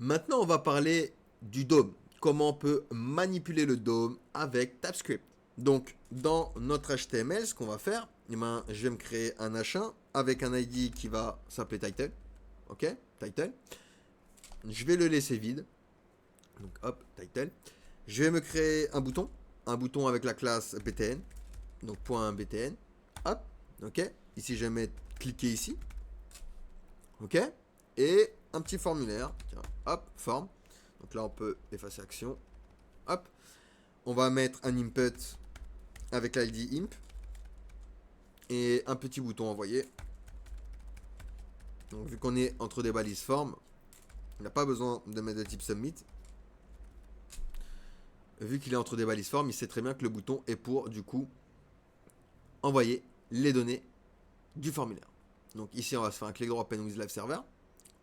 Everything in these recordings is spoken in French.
Maintenant, on va parler du DOM. Comment on peut manipuler le DOM avec TypeScript. Donc, dans notre HTML, ce qu'on va faire, eh ben, je vais me créer un H1 avec un ID qui va s'appeler title. Ok, title. Je vais le laisser vide. Donc, hop, title. Je vais me créer un bouton avec la classe btn. Donc, point .btn. Hop, ok. Ici, je vais mettre cliquer ici. Ok. Et un petit formulaire. Tiens, hop, forme. Donc là, on peut effacer action. Hop. On va mettre un input avec l'ID imp. Et un petit bouton envoyer. Donc vu qu'on est entre des balises forme, il n'a pas besoin de mettre de type submit. Vu qu'il est entre des balises forme, il sait très bien que le bouton est pour, du coup, envoyer les données du formulaire. Donc ici, on va se faire un clic droit Open with Live Server.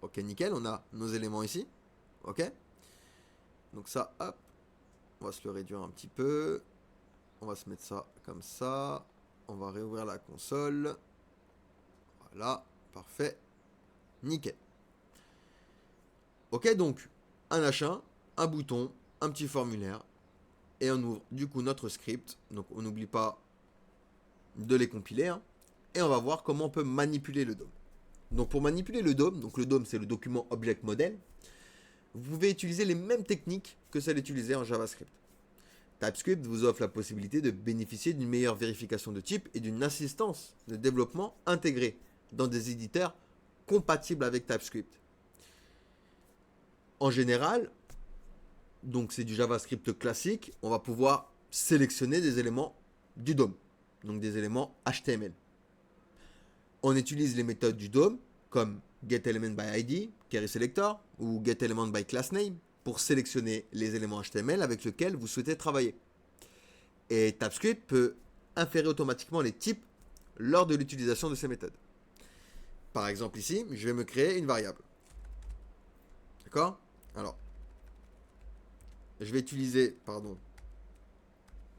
Ok, nickel, on a nos éléments ici. Ok. Donc ça, hop, on va se le réduire un petit peu. On va se mettre ça comme ça. On va réouvrir la console. Voilà, parfait. Nickel. Ok, donc un H1, un bouton, un petit formulaire. Et on ouvre du coup notre script. Donc on n'oublie pas de les compiler. Hein, et on va voir comment on peut manipuler le DOM. Donc pour manipuler le DOM, donc le DOM c'est le document Object Model, vous pouvez utiliser les mêmes techniques que celles utilisées en JavaScript. TypeScript vous offre la possibilité de bénéficier d'une meilleure vérification de type et d'une assistance de développement intégrée dans des éditeurs compatibles avec TypeScript. En général, donc c'est du JavaScript classique, on va pouvoir sélectionner des éléments du DOM, donc des éléments HTML. On utilise les méthodes du DOM comme getElementById, querySelector ou getElementByClassName pour sélectionner les éléments HTML avec lesquels vous souhaitez travailler. Et TypeScript peut inférer automatiquement les types lors de l'utilisation de ces méthodes. Par exemple ici, je vais me créer une variable. D'accord? Alors, je vais utiliser,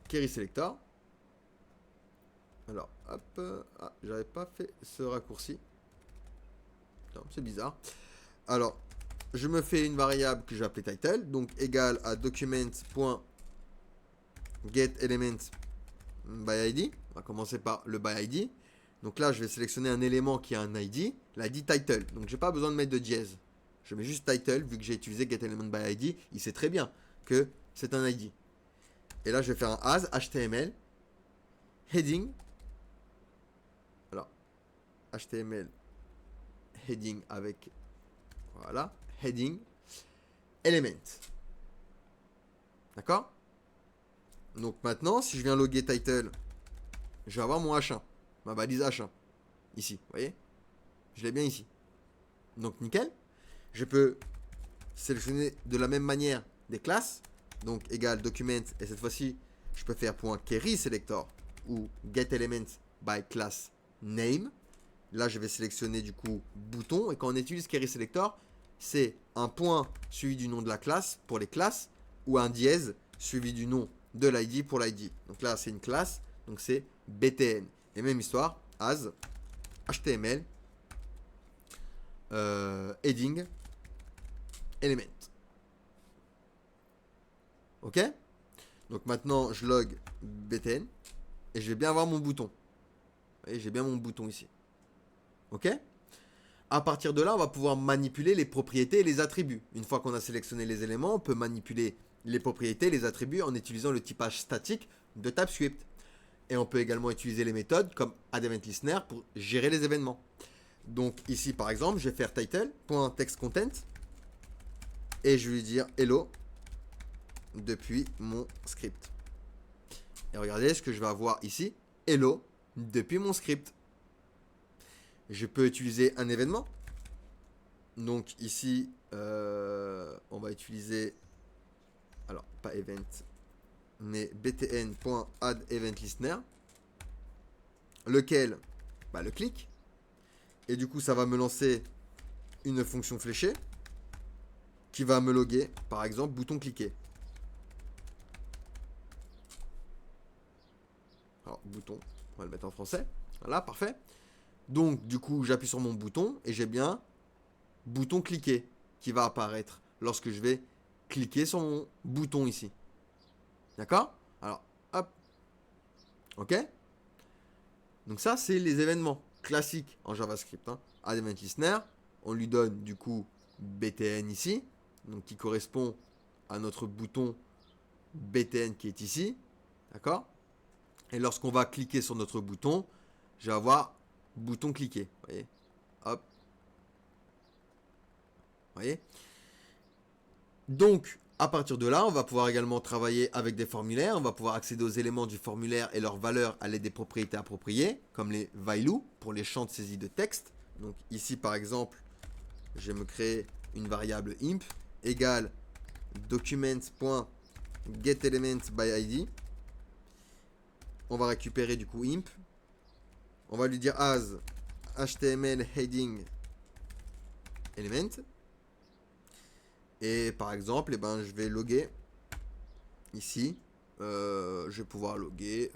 querySelector. Alors, hop, j'avais pas fait ce raccourci. Non, c'est bizarre. Alors, je me fais une variable que je vais appeler title, donc égale à document.getElementById. On va commencer par le byId. Donc là, je vais sélectionner un élément qui a un ID, l'ID title. Donc j'ai pas besoin de mettre de dièse. Je mets juste title, vu que j'ai utilisé getElementById, il sait très bien que c'est un ID. Et là, je vais faire un as HTML heading. Alors, HTML heading avec, voilà, heading element. D'accord? Donc maintenant, si je viens loguer title, je vais avoir mon H1, ma balise H1. Ici, vous voyez? Je l'ai bien ici. Donc nickel. Je peux sélectionner de la même manière des classes. Donc égal document. Et cette fois-ci, je peux faire .querySelector ou getElementByClassName. Là, je vais sélectionner du coup bouton. Et quand on utilise querySelector, c'est un point suivi du nom de la classe pour les classes ou un dièse suivi du nom de l'ID pour l'ID. Donc là, c'est une classe. Donc c'est btn. Et même histoire, as HTML heading element. Ok? Donc maintenant, je log btn et je vais bien avoir mon bouton. Vous voyez, j'ai bien mon bouton ici. Ok? À partir de là, on va pouvoir manipuler les propriétés et les attributs. Une fois qu'on a sélectionné les éléments, on peut manipuler les propriétés et les attributs en utilisant le typage statique de TypeScript. Et on peut également utiliser les méthodes comme addEventListener pour gérer les événements. Donc ici, par exemple, je vais faire title.textContent et je vais lui dire hello depuis mon script. Et regardez ce que je vais avoir ici, hello depuis mon script. Je peux utiliser un événement. Donc ici, on va utiliser, alors pas event, mais btn.addEventListener, lequel, le clic. Et du coup, ça va me lancer une fonction fléchée qui va me loguer, par exemple, bouton cliquer. Alors, bouton, on va le mettre en français. Voilà, parfait. Donc, du coup, j'appuie sur mon bouton et j'ai bien bouton cliquer qui va apparaître lorsque je vais cliquer sur mon bouton ici. D'accord? Alors, hop. Ok? Donc ça, c'est les événements classiques en JavaScript. Add event listener, on lui donne du coup btn ici, donc qui correspond à notre bouton btn qui est ici. D'accord? Et lorsqu'on va cliquer sur notre bouton, je vais avoir bouton cliquer. Vous voyez? Hop. Vous voyez? Donc, à partir de là, on va pouvoir également travailler avec des formulaires. On va pouvoir accéder aux éléments du formulaire et leurs valeurs à l'aide des propriétés appropriées, comme les value pour les champs de saisie de texte. Donc ici, par exemple, je vais me créer une variable imp égale documents.getElementById. On va récupérer du coup imp. On va lui dire as HTML heading element. Et par exemple, je vais loguer ici. Je vais pouvoir loguer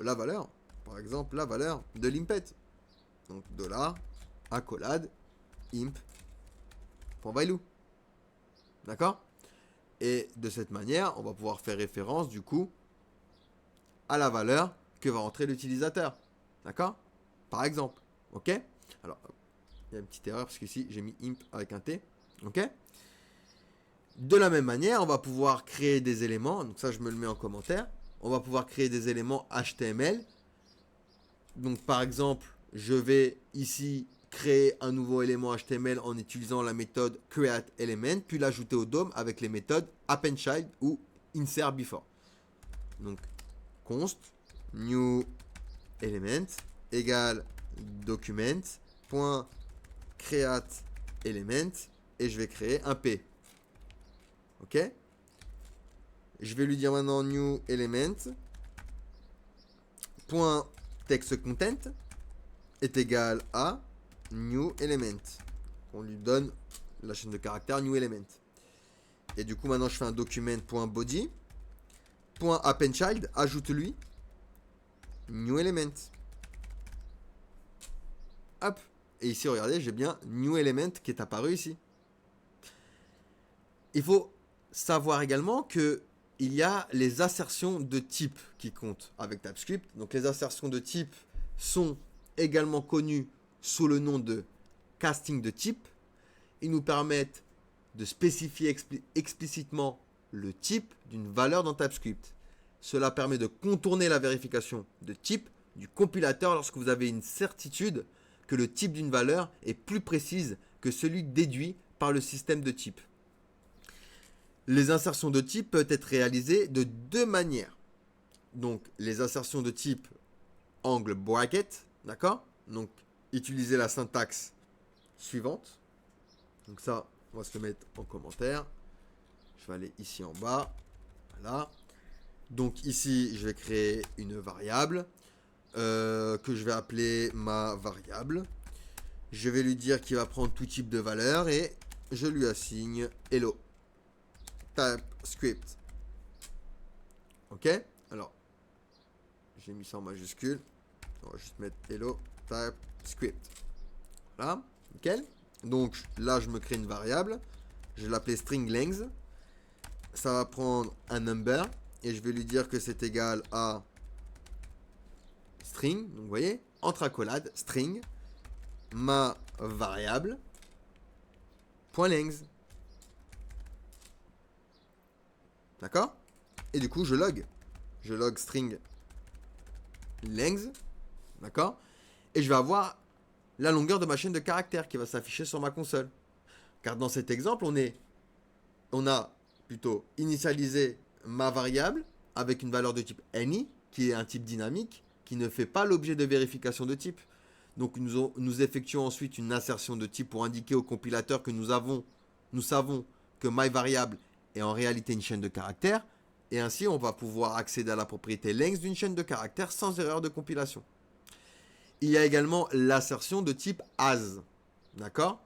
la valeur. Par exemple, la valeur de l'impet. Donc $accolade imp.value. D'accord? Et de cette manière, on va pouvoir faire référence du coup à la valeur que va entrer l'utilisateur. D'accord? Par exemple. Ok? Alors, il y a une petite erreur parce qu'ici j'ai mis imp avec un T. Ok? De la même manière, on va pouvoir créer des éléments. Donc ça, je me le mets en commentaire. On va pouvoir créer des éléments HTML. Donc par exemple, je vais ici créer un nouveau élément HTML en utilisant la méthode createElement, puis l'ajouter au DOM avec les méthodes appendChild ou insertBefore. Donc const new element égale document.createElement et je vais créer un P. Ok? Je vais lui dire maintenant new element point text content est égal à new element. On lui donne la chaîne de caractères new element. Et du coup maintenant je fais un document.body .appendChild, ajoute-lui new element. Hop. Et ici regardez, j'ai bien new element qui est apparu ici. Il faut savoir également que il y a les assertions de type qui comptent avec TypeScript. Donc les assertions de type sont également connues sous le nom de casting de type. Ils nous permettent de spécifier explicitement le type d'une valeur dans TypeScript. Cela permet de contourner la vérification de type du compilateur lorsque vous avez une certitude que le type d'une valeur est plus précise que celui déduit par le système de type. Les insertions de type peuvent être réalisées de deux manières. Donc, les insertions de type angle bracket, d'accord? Donc, utilisez la syntaxe suivante. Donc ça, on va se le mettre en commentaire. Je vais aller ici en bas. Voilà. Donc ici, je vais créer une variable que je vais appeler ma variable. Je vais lui dire qu'il va prendre tout type de valeur et je lui assigne hello. TypeScript. Ok? Alors, j'ai mis ça en majuscule. On va juste mettre hello TypeScript. Voilà, nickel. Donc là, je me crée une variable. Je vais l'appeler string length. Ça va prendre un number et je vais lui dire que c'est égal à string. Donc vous voyez, entre accolades, string, ma variable, point length. D'accord? Et du coup, je log. Je log string length. D'accord? Et je vais avoir la longueur de ma chaîne de caractères qui va s'afficher sur ma console. Car dans cet exemple, on a plutôt initialisé ma variable avec une valeur de type any, qui est un type dynamique, qui ne fait pas l'objet de vérification de type. Donc nous effectuons ensuite une insertion de type pour indiquer au compilateur que nous savons que myVariable est en réalité une chaîne de caractères, et ainsi on va pouvoir accéder à la propriété length d'une chaîne de caractères sans erreur de compilation. Il y a également l'assertion de type as. D'accord?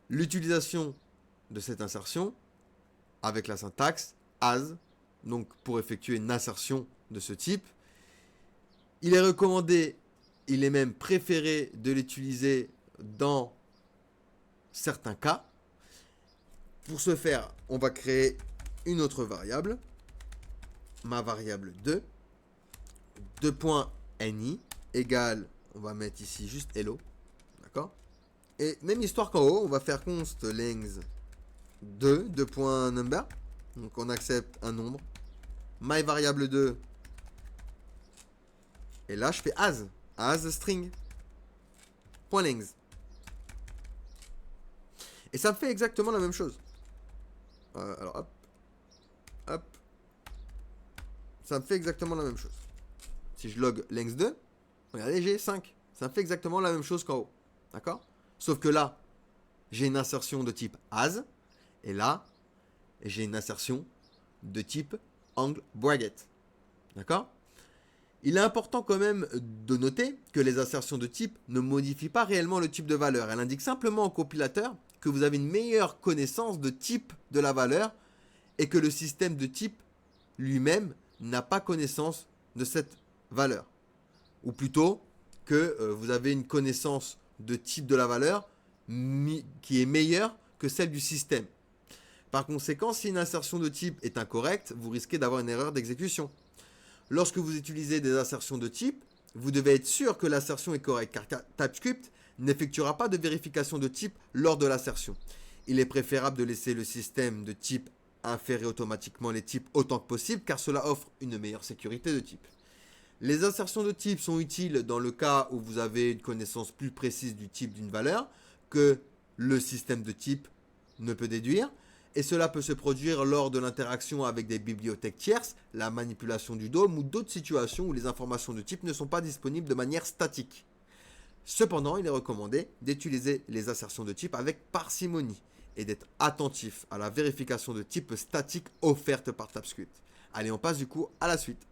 L'utilisation de cette insertion avec la syntaxe as, donc pour effectuer une insertion de ce type. Il est recommandé, il est même préféré de l'utiliser dans certains cas. Pour ce faire, on va créer une autre variable. Ma variable 2. 2.ni égale, on va mettre ici juste hello. D'accord? Et même histoire qu'en haut, on va faire const length 2.number. Donc on accepte un nombre. My variable 2. Et là, je fais as string. .length. Et ça me fait exactement la même chose. Alors hop. Hop. Ça me fait exactement la même chose. Si je log length 2, regardez, j'ai 5. Ça me fait exactement la même chose qu'en haut. D'accord? Sauf que là, j'ai une insertion de type as. Et là, j'ai une insertion de type angle bracket. D'accord? Il est important quand même de noter que les insertions de type ne modifient pas réellement le type de valeur. Elle indique simplement au compilateur que vous avez une meilleure connaissance de type de la valeur et que le système de type lui-même n'a pas connaissance de cette valeur. Ou plutôt que vous avez une connaissance de type de la valeur qui est meilleure que celle du système. Par conséquent, si une insertion de type est incorrecte, vous risquez d'avoir une erreur d'exécution. Lorsque vous utilisez des insertions de type, vous devez être sûr que l'assertion est correcte, car TypeScript n'effectuera pas de vérification de type lors de l'assertion. Il est préférable de laisser le système de type inférer automatiquement les types autant que possible, car cela offre une meilleure sécurité de type. Les insertions de type sont utiles dans le cas où vous avez une connaissance plus précise du type d'une valeur que le système de type ne peut déduire. Et cela peut se produire lors de l'interaction avec des bibliothèques tierces, la manipulation du DOM ou d'autres situations où les informations de type ne sont pas disponibles de manière statique. Cependant, il est recommandé d'utiliser les assertions de type avec parcimonie et d'être attentif à la vérification de type statique offerte par TypeScript. Allez, on passe du coup à la suite.